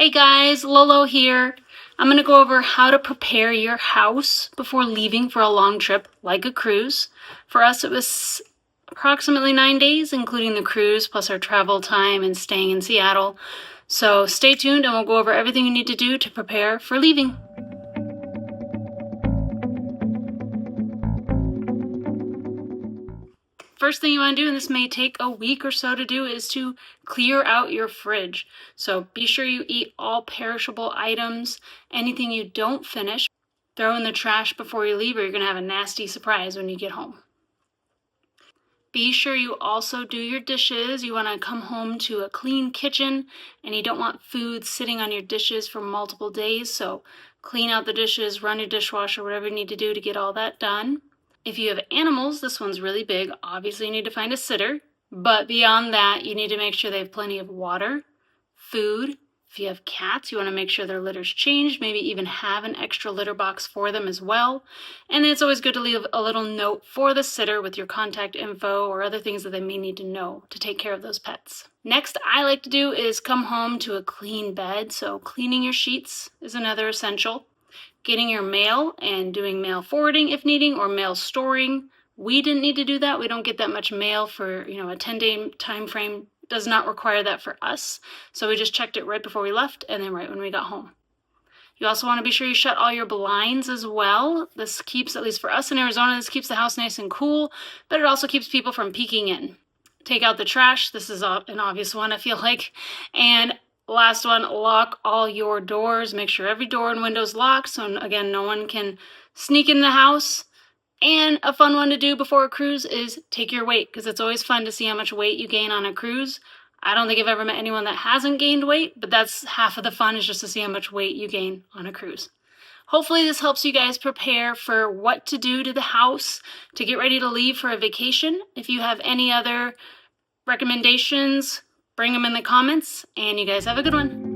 Hey guys, Lolo here. I'm going to go over how to prepare your house before leaving for a long trip like a cruise. For us, it was approximately 9 days, including the cruise plus our travel time and staying in Seattle. So stay tuned and we'll go over everything you need to do to prepare for leaving. First thing you want to do, and this may take a week or so to do, is to clear out your fridge. So be sure you eat all perishable items. Anything you don't finish, throw in the trash before you leave, or you're going to have a nasty surprise when you get home. Be sure you also do your dishes. You want to come home to a clean kitchen, and you don't want food sitting on your dishes for multiple days. So clean out the dishes, run your dishwasher, whatever you need to do to get all that done. If you have animals, this one's really big. Obviously, you need to find a sitter. But beyond that, you need to make sure they have plenty of water, food. If you have cats, you want to make sure their litter's changed, maybe even have an extra litter box for them as well. And it's always good to leave a little note for the sitter with your contact info or other things that they may need to know to take care of those pets. Next, I like to do is come home to a clean bed. So cleaning your sheets is another essential. Getting your mail and doing mail forwarding if needing, or mail storing. We didn't need to do that. We don't get that much mail for, a 10-day time frame. Does not require that for us. So we just checked it right before we left and then right when we got home. You also want to be sure you shut all your blinds as well. This keeps, at least for us in Arizona, this keeps the house nice and cool, but it also keeps people from peeking in. Take out the trash. This is an obvious one, I feel like. And last one, lock all your doors. Make sure every door and window is locked, so again, no one can sneak in the house. And a fun one to do before a cruise is take your weight, because it's always fun to see how much weight you gain on a cruise. I don't think I've ever met anyone that hasn't gained weight, but that's half of the fun, is just to see how much weight you gain on a cruise. Hopefully this helps you guys prepare for what to do to the house to get ready to leave for a vacation. If you have any other recommendations, bring them in the comments, and you guys have a good one.